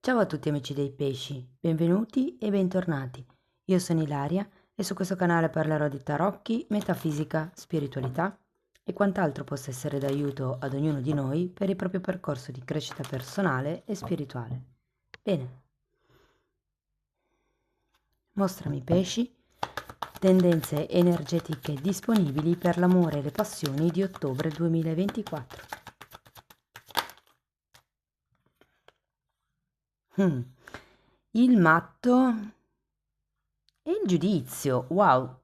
Ciao a tutti amici dei pesci, benvenuti e bentornati. Io sono Ilaria e su questo canale parlerò di tarocchi, metafisica, spiritualità e quant'altro possa essere d'aiuto ad ognuno di noi per il proprio percorso di crescita personale e spirituale. Bene, mostrami pesci, tendenze energetiche disponibili per l'amore e le passioni di ottobre 2024. Hmm. Il matto e il giudizio, wow!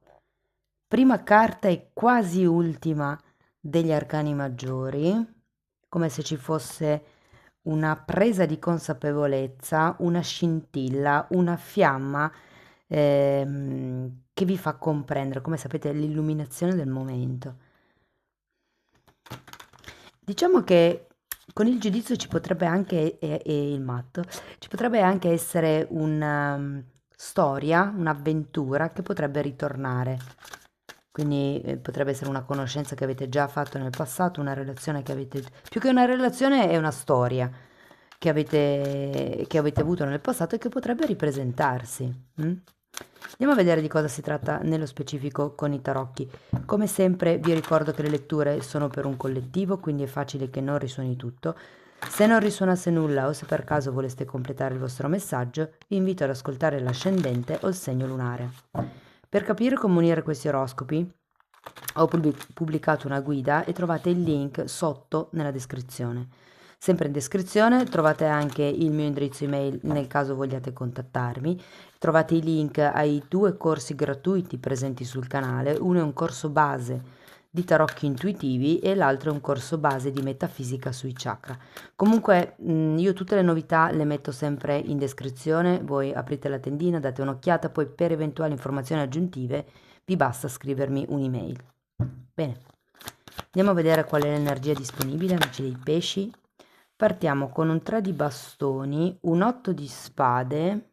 Prima carta e quasi ultima degli arcani maggiori, come se ci fosse una presa di consapevolezza, una scintilla, una fiamma che vi fa comprendere, come sapete, l'illuminazione del momento. Diciamo che con il giudizio ci potrebbe anche, e il matto, ci potrebbe anche essere una storia, un'avventura che potrebbe ritornare. Quindi potrebbe essere una conoscenza che avete già fatto nel passato, una relazione che avete, più che una relazione è una storia che avete avuto nel passato e che potrebbe ripresentarsi. Andiamo a vedere di cosa si tratta nello specifico con i tarocchi. Come sempre vi ricordo che le letture sono per un collettivo, quindi è facile che non risuoni tutto. Se non risuonasse nulla o se per caso voleste completare il vostro messaggio, vi invito ad ascoltare l'ascendente o il segno lunare. Per capire come unire questi oroscopi, ho pubblicato una guida e trovate il link sotto nella descrizione. Sempre in descrizione trovate anche il mio indirizzo email nel caso vogliate contattarmi. Trovate i link ai 2 corsi gratuiti presenti sul canale. Uno è un corso base di tarocchi intuitivi e l'altro è un corso base di metafisica sui chakra. Comunque io tutte le novità le metto sempre in descrizione, voi aprite la tendina, date un'occhiata, poi per eventuali informazioni aggiuntive vi basta scrivermi un'email. Bene, andiamo a vedere qual è l'energia disponibile, amici dei pesci. Partiamo con un 3 di bastoni, un 8 di spade,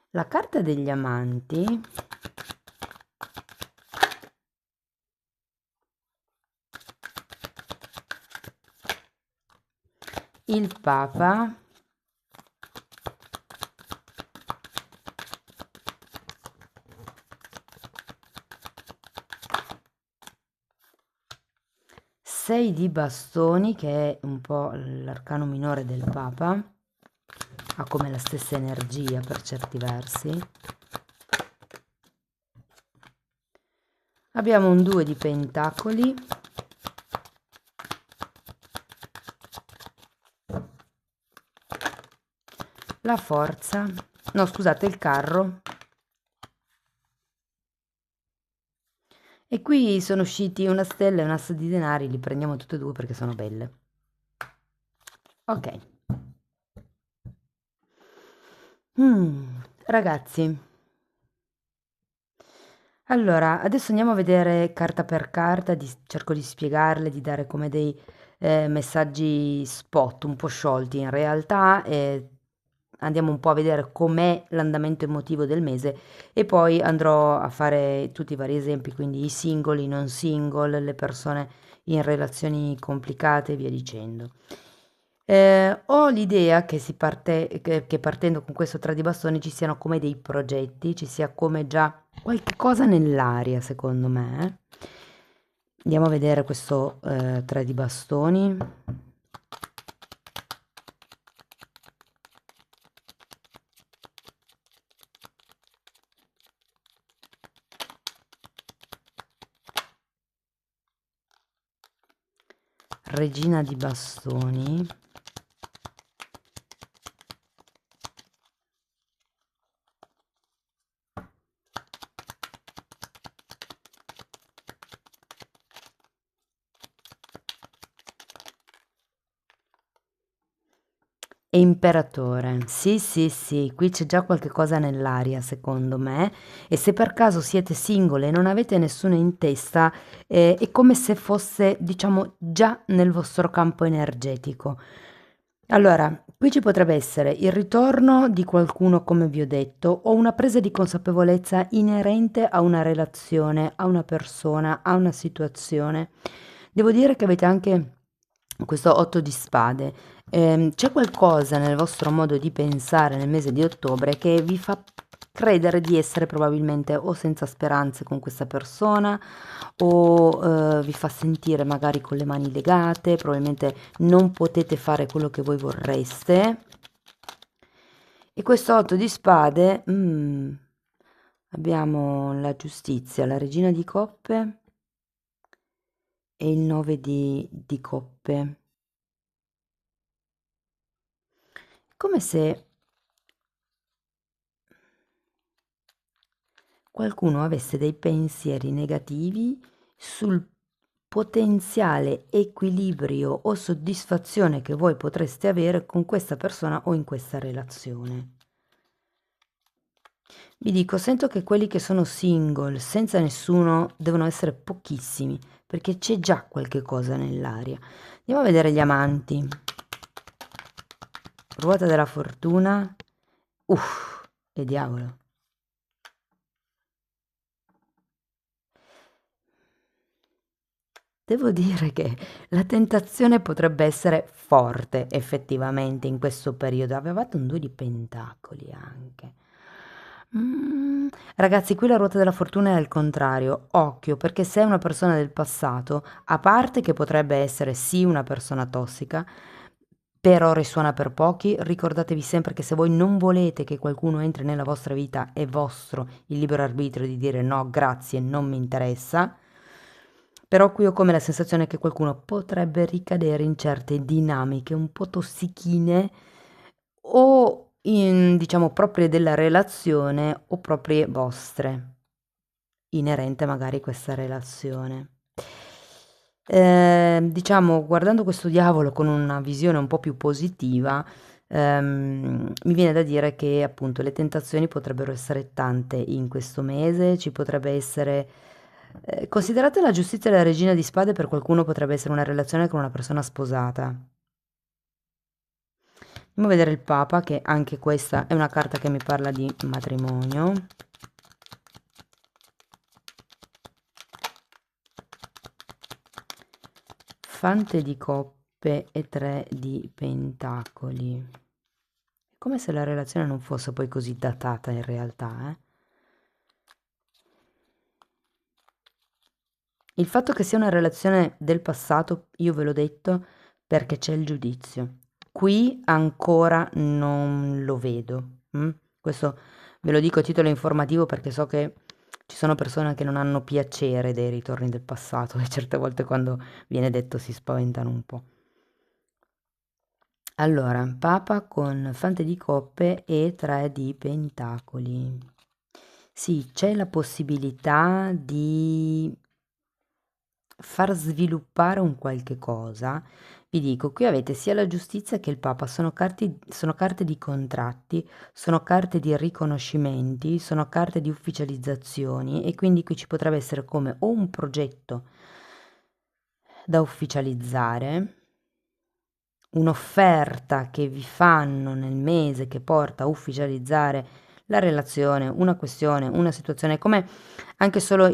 la carta degli amanti, il papa, sei di bastoni, che è un po' l'arcano minore del papa, ha come la stessa energia per certi versi. Abbiamo un 2 di pentacoli, la forza, no scusate, il carro. E qui sono usciti una stella e un asso di denari, li prendiamo tutte e due perché sono belle. Ok. Ragazzi, allora, adesso andiamo a vedere carta per carta, cerco di spiegarle, di dare come dei messaggi spot un po' sciolti in realtà, e andiamo un po' a vedere com'è l'andamento emotivo del mese e poi andrò a fare tutti i vari esempi, quindi i singoli, i non single, le persone in relazioni complicate e via dicendo. Ho l'idea che, che partendo con questo 3 di bastoni ci siano come dei progetti, ci sia come già qualche cosa nell'aria, secondo me. Andiamo a vedere questo 3 di bastoni. Regina di bastoni. E imperatore, sì, sì, sì, qui c'è già qualche cosa nell'aria, secondo me. E se per caso siete singole e non avete nessuno in testa, è come se fosse, diciamo, già nel vostro campo energetico. Allora, qui ci potrebbe essere il ritorno di qualcuno, come vi ho detto, o una presa di consapevolezza inerente a una relazione, a una persona, a una situazione. Devo dire che avete anche questo 8 di spade. C'è qualcosa nel vostro modo di pensare nel mese di ottobre che vi fa credere di essere probabilmente o senza speranze con questa persona o vi fa sentire magari con le mani legate, probabilmente non potete fare quello che voi vorreste. E questo 8 di spade, abbiamo la giustizia, la regina di coppe e il 9 di coppe. Come se qualcuno avesse dei pensieri negativi sul potenziale equilibrio o soddisfazione che voi potreste avere con questa persona o in questa relazione. Vi dico, sento che quelli che sono single, senza nessuno, devono essere pochissimi, perché c'è già qualche cosa nell'aria. Andiamo a vedere gli amanti. Ruota della fortuna. Uff, e diavolo. Devo dire che la tentazione potrebbe essere forte effettivamente in questo periodo. Avevate un 2 di pentacoli anche. Ragazzi, qui la ruota della fortuna è al contrario. Occhio, perché se è una persona del passato, a parte che potrebbe essere sì una persona tossica, però risuona per pochi, ricordatevi sempre che se voi non volete che qualcuno entri nella vostra vita, è vostro il libero arbitrio di dire no, grazie, non mi interessa. Però qui ho come la sensazione che qualcuno potrebbe ricadere in certe dinamiche un po' tossichine o in, diciamo, proprie della relazione o proprie vostre, inerente magari a questa relazione. Diciamo, guardando questo diavolo con una visione un po' più positiva, mi viene da dire che appunto le tentazioni potrebbero essere tante in questo mese, ci potrebbe essere, considerate la giustizia della regina di spade, per qualcuno potrebbe essere una relazione con una persona sposata. Andiamo a vedere il Papa, che anche questa è una carta che mi parla di matrimonio. Fante di coppe e 3 di pentacoli. È come se la relazione non fosse poi così datata in realtà, eh. Il fatto che sia una relazione del passato, io ve l'ho detto, perché c'è il giudizio. Qui ancora non lo vedo. Questo ve lo dico a titolo informativo perché so che ci sono persone che non hanno piacere dei ritorni del passato e certe volte quando viene detto si spaventano un po'. Allora, Papa con Fante di coppe e 3 di pentacoli. Sì, c'è la possibilità di far sviluppare un qualche cosa. Vi dico, qui avete sia la giustizia che il Papa, sono carte di contratti, sono carte di riconoscimenti, sono carte di ufficializzazioni e quindi qui ci potrebbe essere come o un progetto da ufficializzare, un'offerta che vi fanno nel mese che porta a ufficializzare la relazione, una questione, una situazione, come anche solo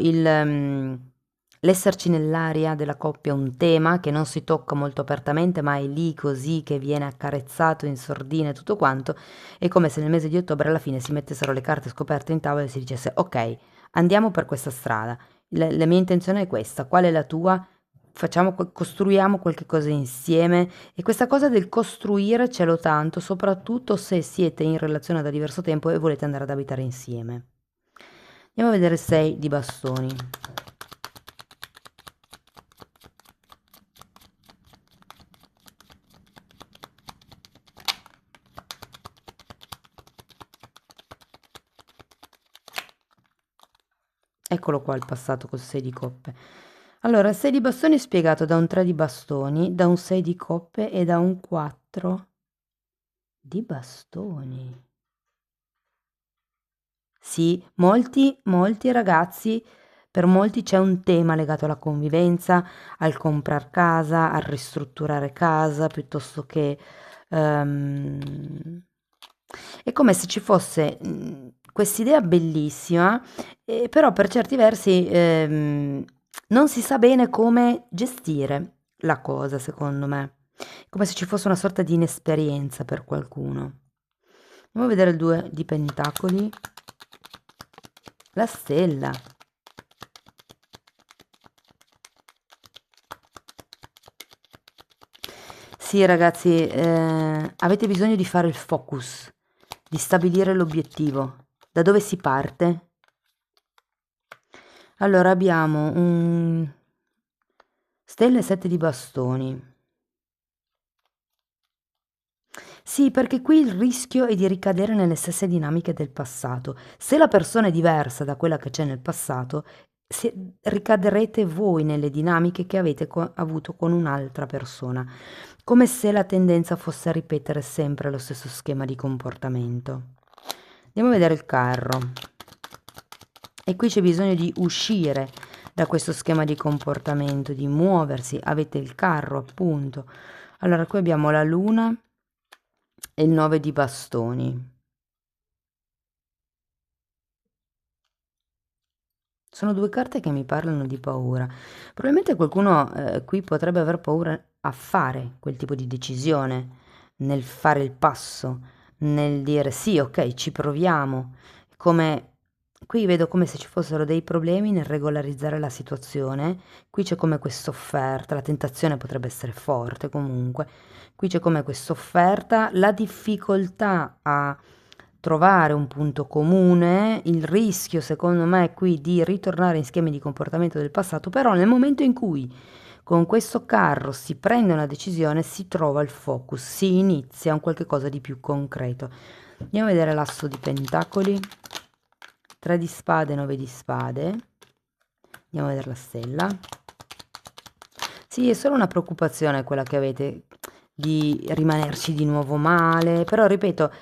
l'esserci nell'aria della coppia, un tema che non si tocca molto apertamente, ma è lì così che viene accarezzato in sordina e tutto quanto, è come se nel mese di ottobre alla fine si mettessero le carte scoperte in tavola e si dicesse ok, andiamo per questa strada, la mia intenzione è questa, qual è la tua? Facciamo, costruiamo qualche cosa insieme e questa cosa del costruire ce l'ho tanto, soprattutto se siete in relazione da diverso tempo e volete andare ad abitare insieme. Andiamo a vedere 6 di bastoni. Eccolo qua il passato col 6 di coppe. Allora, il 6 di bastoni è spiegato da un 3 di bastoni, da un 6 di coppe e da un 4 di bastoni. Sì, molti ragazzi, per molti c'è un tema legato alla convivenza, al comprar casa, al ristrutturare casa, piuttosto che... ehm, è come se ci fosse quest'idea bellissima, però per certi versi non si sa bene come gestire la cosa, secondo me. Come se ci fosse una sorta di inesperienza per qualcuno. Andiamo a vedere il 2 di pentacoli, la stella. Sì, ragazzi, avete bisogno di fare il focus, di stabilire l'obiettivo. Da dove si parte? Allora abbiamo un stella e 7 di bastoni. Sì, perché qui il rischio è di ricadere nelle stesse dinamiche del passato. Se la persona è diversa da quella che c'è nel passato, ricadrete voi nelle dinamiche che avete avuto con un'altra persona, come se la tendenza fosse a ripetere sempre lo stesso schema di comportamento. Andiamo a vedere il carro. E qui c'è bisogno di uscire da questo schema di comportamento, di muoversi. Avete il carro, appunto. Allora, qui abbiamo la luna e il 9 di bastoni. Sono due carte che mi parlano di paura. Probabilmente qualcuno qui potrebbe aver paura a fare quel tipo di decisione, nel fare il passo, nel dire sì, ok, ci proviamo. Come qui vedo come se ci fossero dei problemi nel regolarizzare la situazione. Qui c'è come questa offerta, la tentazione potrebbe essere forte comunque. Qui c'è come questa offerta, la difficoltà a trovare un punto comune, il rischio secondo me è qui di ritornare in schemi di comportamento del passato, però nel momento in cui con questo carro si prende una decisione, si trova il focus, si inizia un qualche cosa di più concreto. Andiamo a vedere l'asso di pentacoli, 3 di spade, 9 di spade. Andiamo a vedere la stella. Sì, è solo una preoccupazione quella che avete di rimanerci di nuovo male, però ripeto,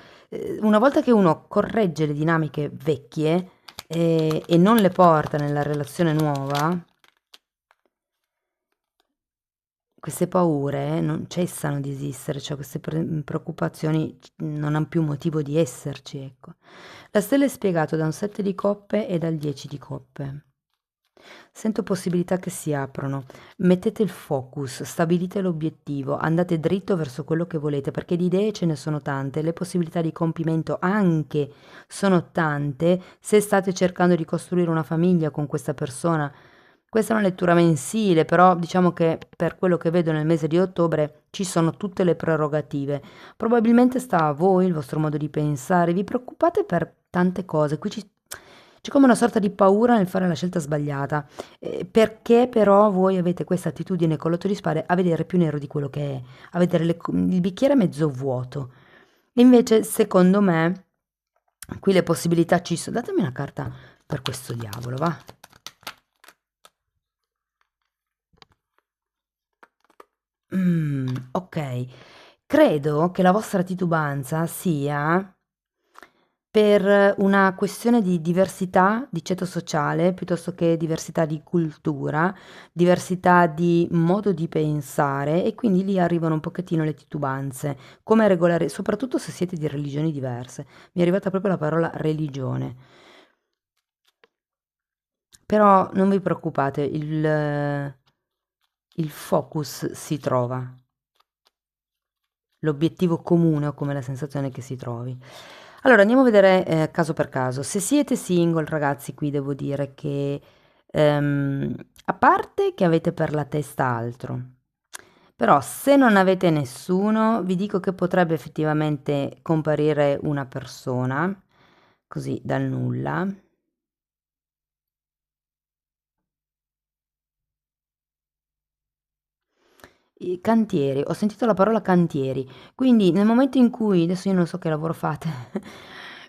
una volta che uno corregge le dinamiche vecchie e non le porta nella relazione nuova, queste paure non cessano di esistere, cioè queste preoccupazioni non hanno più motivo di esserci, ecco. La stella è spiegato da un 7 di coppe e dal 10 di coppe. Sento possibilità che si aprono. Mettete il focus, stabilite l'obiettivo, andate dritto verso quello che volete, perché di idee ce ne sono tante, le possibilità di compimento anche sono tante. Se state cercando di costruire una famiglia con questa persona, questa è una lettura mensile, però diciamo che per quello che vedo nel mese di ottobre ci sono tutte le prerogative. Probabilmente sta a voi il vostro modo di pensare, vi preoccupate per tante cose, c'è come una sorta di paura nel fare la scelta sbagliata, perché però voi avete questa attitudine con l'otto di spade a vedere più nero di quello che è, a vedere il bicchiere mezzo vuoto. Invece, secondo me, qui le possibilità ci sono. Datemi una carta per questo diavolo, va? Ok. Credo che la vostra titubanza sia per una questione di diversità di ceto sociale, piuttosto che diversità di cultura, diversità di modo di pensare e quindi lì arrivano un pochettino le titubanze. Come regolare, soprattutto se siete di religioni diverse. Mi è arrivata proprio la parola religione. Però non vi preoccupate, il focus si trova. L'obiettivo comune o come la sensazione che si trovi. Allora andiamo a vedere caso per caso. Se siete single, ragazzi, qui devo dire che a parte che avete per la testa altro, però se non avete nessuno, vi dico che potrebbe effettivamente comparire una persona, così dal nulla. I cantieri, ho sentito la parola cantieri, quindi nel momento in cui, adesso io non so che lavoro fate,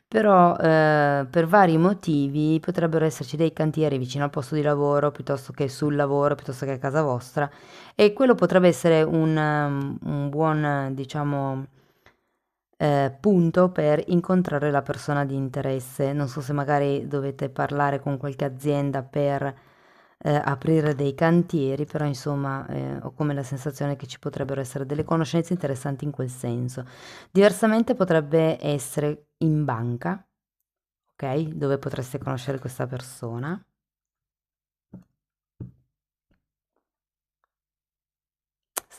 però per vari motivi potrebbero esserci dei cantieri vicino al posto di lavoro, piuttosto che sul lavoro, piuttosto che a casa vostra, e quello potrebbe essere un buon, diciamo, punto per incontrare la persona di interesse. Non so se magari dovete parlare con qualche azienda per aprire dei cantieri, però insomma ho come la sensazione che ci potrebbero essere delle conoscenze interessanti in quel senso. Diversamente potrebbe essere in banca, ok? Dove potreste conoscere questa persona.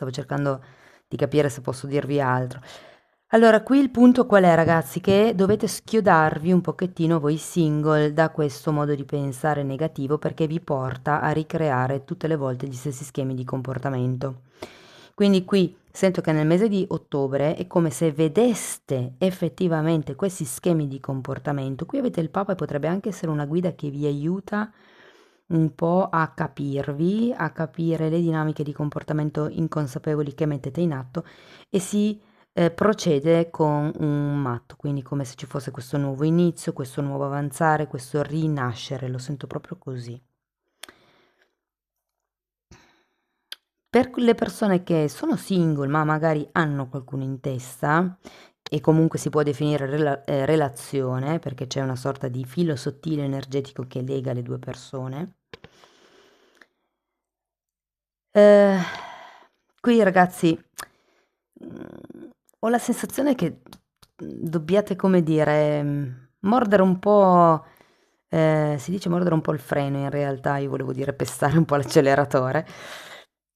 stavo cercando di capire se posso dirvi altro. Allora, qui il punto qual è, ragazzi? Che dovete schiodarvi un pochettino voi single da questo modo di pensare negativo, perché vi porta a ricreare tutte le volte gli stessi schemi di comportamento. Quindi qui sento che nel mese di ottobre è come se vedeste effettivamente questi schemi di comportamento. Qui avete il Papa e potrebbe anche essere una guida che vi aiuta un po' a capirvi, a capire le dinamiche di comportamento inconsapevoli che mettete in atto, e si procede con un matto, quindi come se ci fosse questo nuovo inizio, questo nuovo avanzare, questo rinascere, lo sento proprio così. Per le persone che sono single ma magari hanno qualcuno in testa, e comunque si può definire relazione, perché c'è una sorta di filo sottile energetico che lega le due persone. Qui ragazzi, ho la sensazione che dobbiate, come dire, mordere un po', si dice mordere un po' il freno, in realtà io volevo dire pestare un po' l'acceleratore,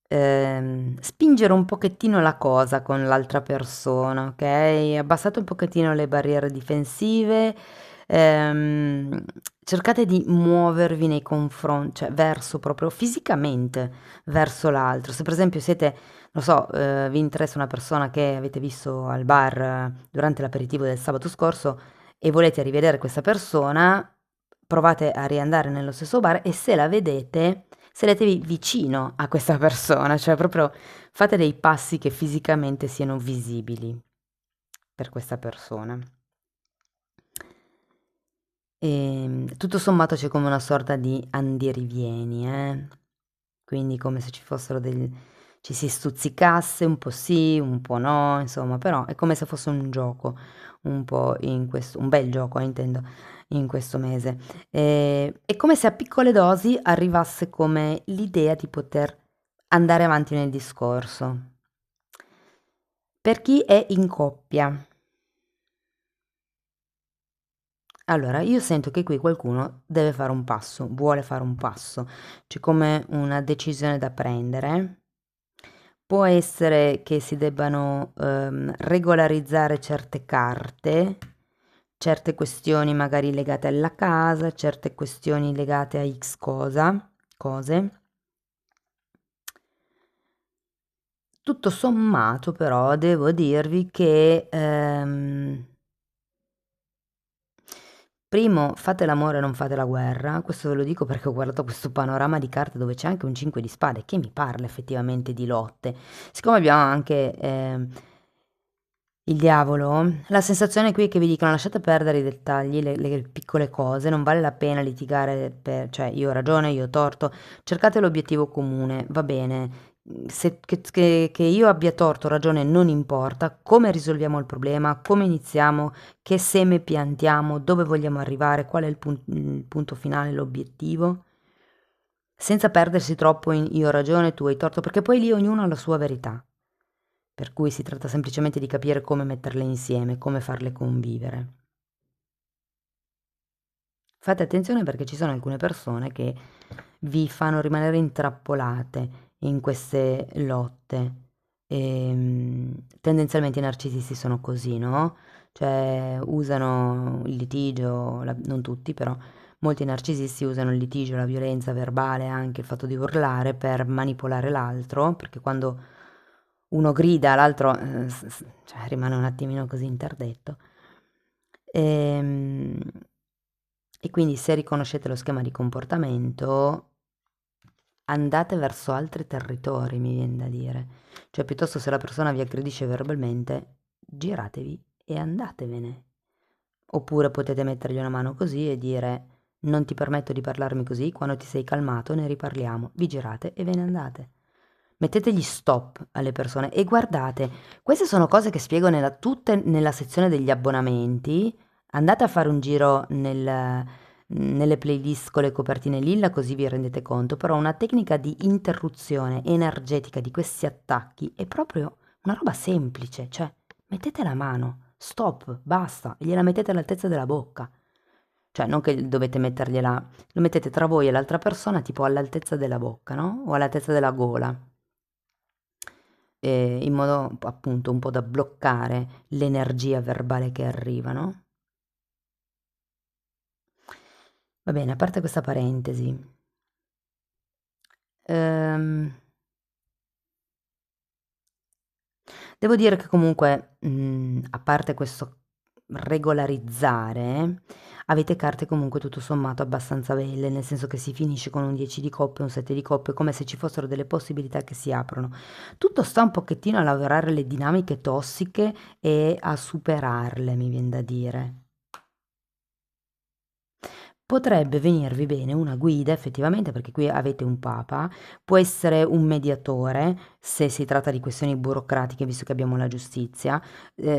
spingere un pochettino la cosa con l'altra persona, ok? Abbassate un pochettino le barriere difensive, ehm, cercate di muovervi nei confronti, cioè verso proprio fisicamente verso l'altro. Se per esempio siete, non so, vi interessa una persona che avete visto al bar durante l'aperitivo del sabato scorso e volete rivedere questa persona, provate a riandare nello stesso bar e se la vedete, sedetevi vicino a questa persona, cioè proprio fate dei passi che fisicamente siano visibili per questa persona. Tutto sommato c'è come una sorta di andirivieni, quindi come se ci fossero ci si stuzzicasse, un po' sì, un po' no, insomma, però è come se fosse un gioco, un po' in questo, un bel gioco, intendo, in questo mese. È come se a piccole dosi arrivasse come l'idea di poter andare avanti nel discorso. Per chi è in coppia. Allora, io sento che qui qualcuno deve fare un passo, vuole fare un passo, c'è come una decisione da prendere. Può essere che si debbano regolarizzare certe carte, certe questioni magari legate alla casa, certe questioni legate a X cose. Tutto sommato, però, devo dirvi che primo, fate l'amore, non fate la guerra. Questo ve lo dico perché ho guardato questo panorama di carte dove c'è anche un 5 di spade che mi parla effettivamente di lotte. Siccome abbiamo anche il diavolo, la sensazione qui è che vi dicono lasciate perdere i dettagli, le piccole cose, non vale la pena litigare per, cioè io ho ragione, io ho torto, cercate l'obiettivo comune, va bene. Che io abbia torto o ragione non importa, come risolviamo il problema, come iniziamo, che seme piantiamo, dove vogliamo arrivare, qual è il punto finale, l'obiettivo, senza perdersi troppo in io ho ragione, tu hai torto, perché poi lì ognuno ha la sua verità. Per cui si tratta semplicemente di capire come metterle insieme, come farle convivere. Fate attenzione perché ci sono alcune persone che vi fanno rimanere intrappolate in queste lotte. Tendenzialmente i narcisisti sono così, no? Cioè usano il litigio, non tutti però, molti narcisisti usano il litigio, la violenza verbale, anche il fatto di urlare per manipolare l'altro, perché quando uno grida, l'altro cioè, rimane un attimino così interdetto. Ehm, E quindi se riconoscete lo schema di comportamento, andate verso altri territori, mi viene da dire. Cioè, piuttosto se la persona vi aggredisce verbalmente, giratevi e andatevene. Oppure potete mettergli una mano così e dire non ti permetto di parlarmi così, quando ti sei calmato ne riparliamo. Vi girate e ve ne andate. Mettete gli stop alle persone e guardate, queste sono cose che spiego tutte nella sezione degli abbonamenti. Andate a fare un giro nelle playlist con le copertine lilla così vi rendete conto, però una tecnica di interruzione energetica di questi attacchi è proprio una roba semplice, cioè mettete la mano, stop, basta, e gliela mettete all'altezza della bocca. Cioè non che dovete mettergliela, lo mettete tra voi e l'altra persona tipo all'altezza della bocca, no? O all'altezza della gola. in modo appunto un po' da bloccare l'energia verbale che arriva, no? Va bene, a parte questa parentesi, ehm, devo dire che comunque, a parte questo regolarizzare, avete carte comunque tutto sommato abbastanza belle, nel senso che si finisce con un 10 di coppe, un 7 di coppe, come se ci fossero delle possibilità che si aprono. Tutto sta un pochettino a lavorare le dinamiche tossiche e a superarle, mi vien da dire. Potrebbe venirvi bene una guida effettivamente, perché qui avete un papa, può essere un mediatore, se si tratta di questioni burocratiche, visto che abbiamo la giustizia,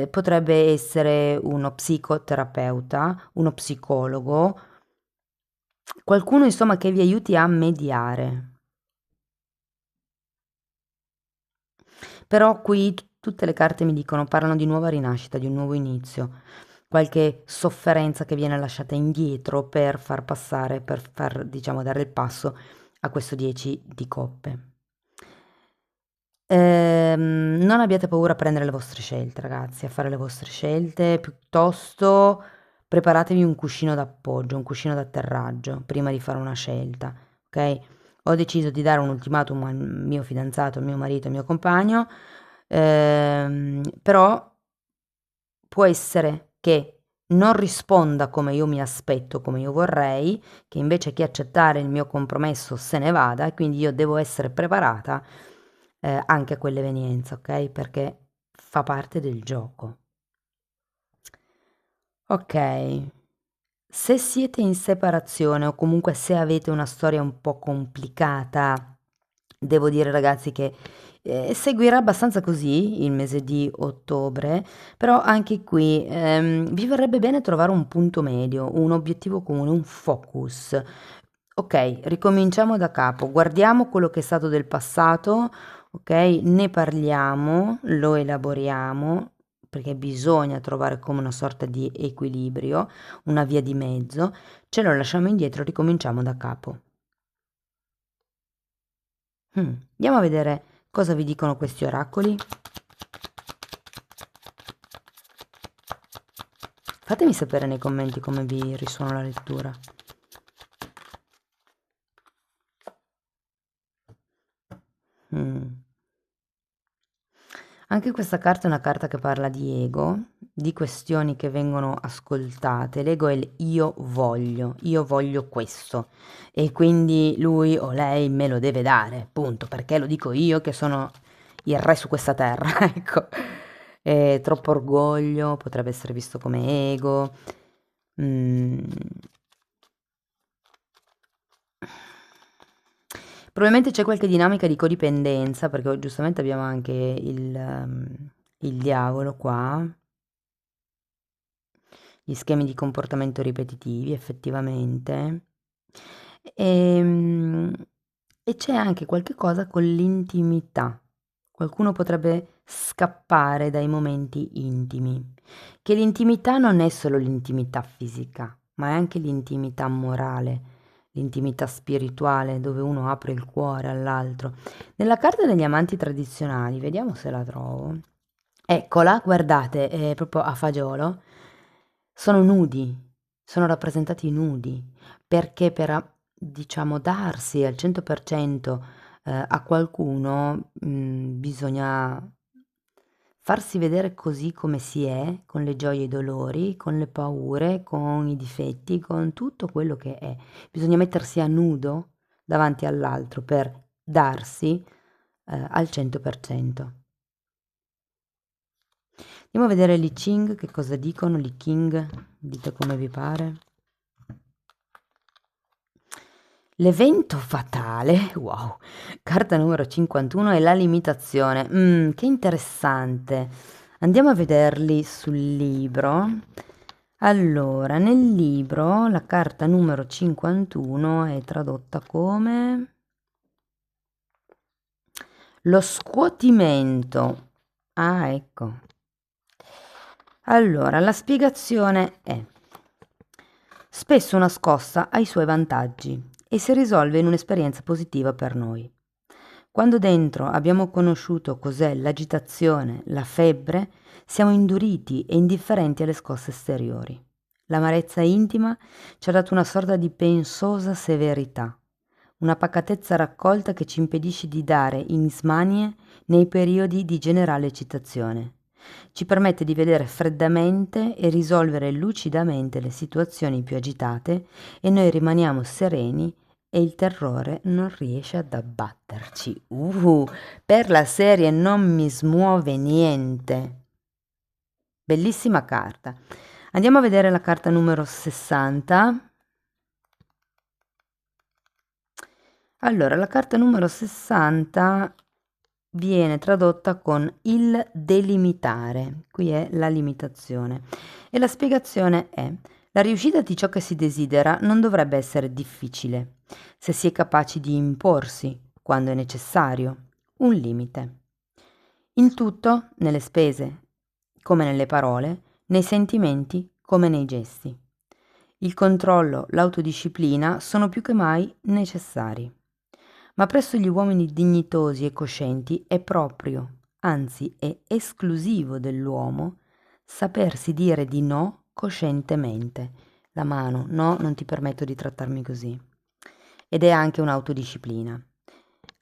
potrebbe essere uno psicoterapeuta, uno psicologo, qualcuno insomma che vi aiuti a mediare. Però qui tutte le carte mi dicono, parlano di nuova rinascita, di un nuovo inizio, qualche sofferenza che viene lasciata indietro per far passare, per far, diciamo, dare il passo a questo 10 di coppe. Non abbiate paura a prendere le vostre scelte, ragazzi, a fare le vostre scelte, piuttosto preparatevi un cuscino d'appoggio, un cuscino d'atterraggio prima di fare una scelta, ok? Ho deciso di dare un ultimatum al mio fidanzato, al mio marito, al mio compagno, però può essere che non risponda come io mi aspetto, come io vorrei, che invece che accettare il mio compromesso se ne vada, e quindi io devo essere preparata anche a quell'evenienza, ok? Perché fa parte del gioco. Ok, se siete in separazione o comunque se avete una storia un po' complicata, devo dire ragazzi che seguirà abbastanza così il mese di ottobre, però anche qui vi verrebbe bene trovare un punto medio, un obiettivo comune, un focus. Ok, ricominciamo da capo, guardiamo quello che è stato del passato, ok? Ne parliamo, lo elaboriamo, perché bisogna trovare come una sorta di equilibrio, una via di mezzo, ce lo lasciamo indietro, ricominciamo da capo. Andiamo a vedere cosa vi dicono questi oracoli. Fatemi sapere nei commenti come vi risuona la lettura. Mm. Anche questa carta è una carta che parla di ego, di questioni che vengono ascoltate. L'ego è il io voglio questo e quindi lui o lei me lo deve dare, punto, perché lo dico io che sono il re su questa terra, ecco. Troppo orgoglio, potrebbe essere visto come ego. Mm. Probabilmente c'è qualche dinamica di codipendenza, perché giustamente abbiamo anche il diavolo qua, gli schemi di comportamento ripetitivi, effettivamente. Ehm, E c'è anche qualche cosa con l'intimità. Qualcuno potrebbe scappare dai momenti intimi, che l'intimità non è solo l'intimità fisica, ma è anche l'intimità morale, l'intimità spirituale, dove uno apre il cuore all'altro. Nella carta degli amanti tradizionali, vediamo se la trovo. Eccola, guardate, è proprio a fagiolo. Sono nudi, sono rappresentati nudi, perché diciamo, darsi al 100% a qualcuno, bisogna farsi vedere così come si è, con le gioie e i dolori, con le paure, con i difetti, con tutto quello che è. Bisogna mettersi a nudo davanti all'altro per darsi al 100%. Andiamo a vedere l'I Ching, che cosa dicono, l'I Ching, dite come vi pare. L'evento fatale, wow, carta numero 51 è la limitazione. Che interessante. Andiamo a vederli sul libro. Allora, nel libro la carta numero 51 è tradotta come lo scuotimento. Ah, ecco. Allora, la spiegazione è: spesso nascosta ha i suoi vantaggi e si risolve in un'esperienza positiva per noi. Quando dentro abbiamo conosciuto cos'è l'agitazione, la febbre, siamo induriti e indifferenti alle scosse esteriori. L'amarezza intima ci ha dato una sorta di pensosa severità, una pacatezza raccolta che ci impedisce di dare in smanie nei periodi di generale eccitazione. Ci permette di vedere freddamente e risolvere lucidamente le situazioni più agitate e noi rimaniamo sereni e il terrore non riesce ad abbatterci. Per la serie non mi smuove niente. Bellissima carta. Andiamo a vedere la carta numero 60. Allora, la carta numero 60 viene tradotta con il delimitare, qui è la limitazione, e la spiegazione è: la riuscita di ciò che si desidera non dovrebbe essere difficile, se si è capaci di imporsi, quando è necessario, un limite. In tutto, nelle spese come nelle parole, nei sentimenti come nei gesti. Il controllo, l'autodisciplina sono più che mai necessari. Ma presso gli uomini dignitosi e coscienti è proprio, anzi è esclusivo dell'uomo, sapersi dire di no coscientemente. La mano, no, non ti permetto di trattarmi così. Ed è anche un'autodisciplina.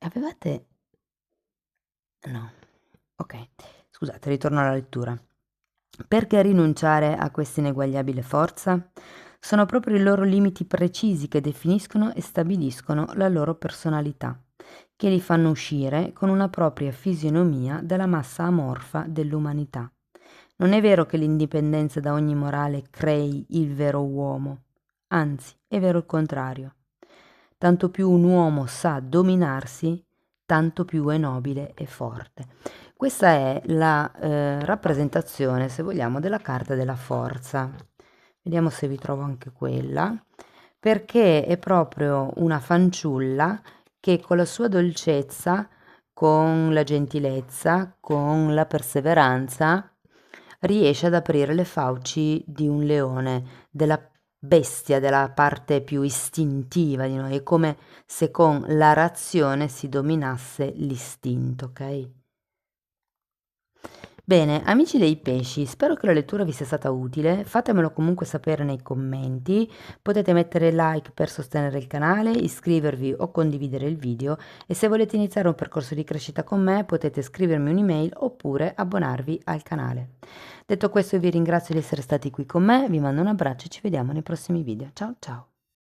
Avevate... No. Ok, scusate, ritorno alla lettura. Perché rinunciare a questa ineguagliabile forza? Sono proprio i loro limiti precisi che definiscono e stabiliscono la loro personalità, che li fanno uscire con una propria fisionomia dalla massa amorfa dell'umanità. Non è vero che l'indipendenza da ogni morale crei il vero uomo, anzi è vero il contrario. Tanto più un uomo sa dominarsi, tanto più è nobile e forte. Questa è la rappresentazione, se vogliamo, della carta della forza. Vediamo se vi trovo anche quella, perché è proprio una fanciulla che con la sua dolcezza, con la gentilezza, con la perseveranza, riesce ad aprire le fauci di un leone, della bestia, della parte più istintiva di noi. È come se con la razione si dominasse l'istinto, ok? Bene, amici dei pesci, spero che la lettura vi sia stata utile, fatemelo comunque sapere nei commenti, potete mettere like per sostenere il canale, iscrivervi o condividere il video e se volete iniziare un percorso di crescita con me potete scrivermi un'email oppure abbonarvi al canale. Detto questo vi ringrazio di essere stati qui con me, vi mando un abbraccio e ci vediamo nei prossimi video. Ciao ciao!